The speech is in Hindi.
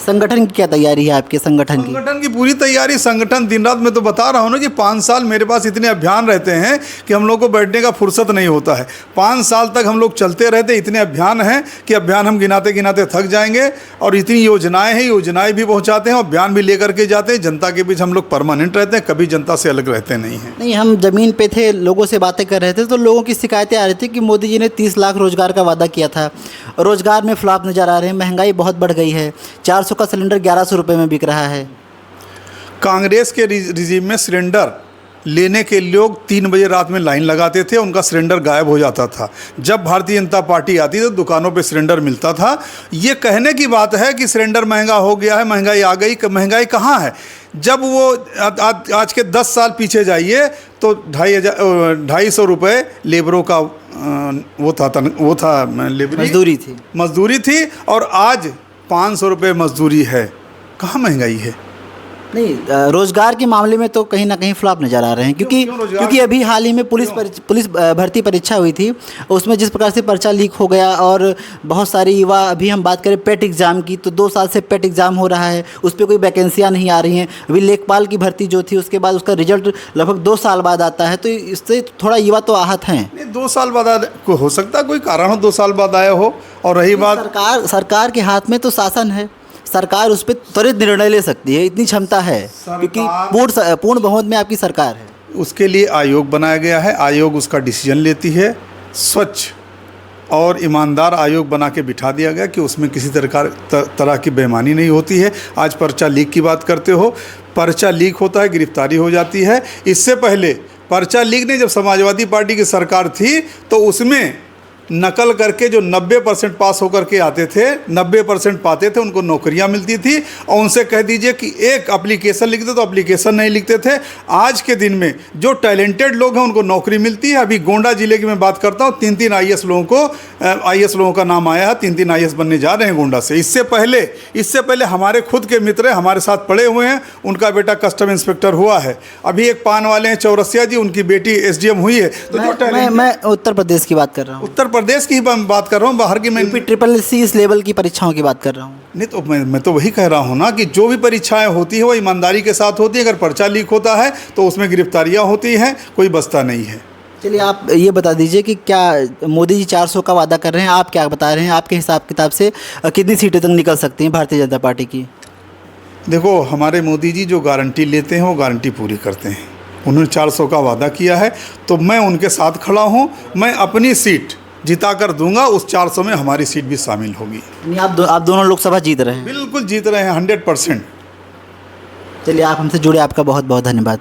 संगठन की क्या तैयारी है आपके संगठन की? संगठन की पूरी तैयारी, संगठन दिन रात, मैं तो बता रहा हूँ ना कि 5 साल मेरे पास इतने अभियान रहते हैं कि हम लोग को बैठने का फुर्सत नहीं होता है। 5 साल तक हम लोग चलते रहते, इतने अभियान हैं कि अभियान हम गिनाते गिनाते थक जाएंगे। और इतनी योजनाएं हैं, योजनाएं भी पहुंचाते हैं और बयान भी लेकर के जाते हैं। जनता के बीच हम लोग परमानेंट रहते हैं, कभी जनता से अलग रहते नहीं हैं। नहीं, हम ज़मीन पे थे, लोगों से बातें कर रहे थे तो लोगों की शिकायतें आ रही थी कि मोदी जी ने 30 लाख रोज़गार का वादा किया था, रोज़गार में फ्लॉप नज़र आ रहे हैं, महंगाई बहुत बढ़ गई है, 400 का सिलेंडर 1100 रुपये में बिक रहा है। कांग्रेस के रिजीम में सिलेंडर लेने के लोग 3 बजे रात में लाइन लगाते थे, उनका सिलेंडर गायब हो जाता था। जब भारतीय जनता पार्टी आती तो दुकानों पे सिलेंडर मिलता था। ये कहने की बात है कि सिलेंडर महंगा हो गया है, महंगाई आ गई। महंगाई कहाँ है? जब वो आज के 10 साल पीछे जाइए तो 250 रुपये लेबरों का वो था मजदूरी थी और आज 500 रुपये मजदूरी है। कहाँ महंगाई है? नहीं, रोज़गार के मामले में तो कहीं ना कहीं फ्लॉप नज़र आ रहे हैं, क्योंकि अभी हाल ही में पुलिस भर्ती परीक्षा हुई थी, उसमें जिस प्रकार से पर्चा लीक हो गया और बहुत सारे युवा, अभी हम बात करें पेट एग्ज़ाम की तो 2 साल से पेट एग्ज़ाम हो रहा है, उस पर कोई वैकेंसियाँ नहीं आ रही हैं। अभी लेखपाल की भर्ती जो थी उसके बाद उसका रिजल्ट लगभग 2 साल बाद आता है, तो इससे थोड़ा युवा तो आहत हैं। नहीं, 2 साल बाद हो सकता है, कोई कारण हो 2 साल बाद आया हो। और रही बात, सरकार के हाथ में तो शासन है, सरकार उस पर त्वरित निर्णय ले सकती है, इतनी क्षमता है, क्योंकि पूर्ण बहुमत में आपकी सरकार है। उसके लिए आयोग बनाया गया है, आयोग उसका डिसीजन लेती है। स्वच्छ और ईमानदार आयोग बना के बिठा दिया गया कि उसमें किसी तरह की बेईमानी नहीं होती है। आज पर्चा लीक की बात करते हो, पर्चा लीक होता है, गिरफ्तारी हो जाती है। इससे पहले पर्चा लीक नहीं, जब समाजवादी पार्टी की सरकार थी तो उसमें नकल करके जो 90% पास होकर के आते थे, 90% पाते थे, उनको नौकरियां मिलती थी। और उनसे कह दीजिए कि एक एप्लीकेशन लिखते तो एप्लीकेशन नहीं लिखते थे। आज के दिन में जो टैलेंटेड लोग हैं उनको नौकरी मिलती है। अभी गोंडा जिले की मैं बात करता हूँ, 3-3 IAS लोगों का नाम आया है, 3-3 IAS बनने जा रहे हैं गोंडा से। इससे पहले हमारे खुद के मित्र हमारे साथ पढ़े हुए हैं, उनका बेटा कस्टम इंस्पेक्टर हुआ है। अभी एक पान वाले हैं चौरसिया जी, उनकी बेटी SDM हुई है। तो मैं उत्तर प्रदेश की बात कर रहा हूँ, उत्तर प्रदेश की बात कर रहा हूँ, बाहर की मैं SSC इस लेवल की परीक्षाओं की बात कर रहा हूँ। नहीं, तो मैं तो वही कह रहा हूँ ना कि जो भी परीक्षाएं होती है वो ईमानदारी के साथ होती है। अगर पर्चा लीक होता है तो उसमें गिरफ्तारियां होती हैं, कोई बचता नहीं है। चलिए, आप ये बता दीजिए कि क्या मोदी जी 400 का वादा कर रहे हैं, आप क्या बता रहे हैं? आपके हिसाब किताब से कितनी सीटें तक निकल सकती हैं भारतीय जनता पार्टी की? देखो, हमारे मोदी जी जो गारंटी लेते हैं वो गारंटी पूरी करते हैं। उन्होंने 400 का वादा किया है तो मैं उनके साथ खड़ा हूँ। मैं अपनी सीट जिता कर दूंगा, उस 400 में हमारी सीट भी शामिल होगी। नहीं, आप दोनों लोकसभा जीत रहे हैं? बिल्कुल जीत रहे हैं, 100%। चलिए, आप हमसे जुड़े, आपका बहुत बहुत धन्यवाद।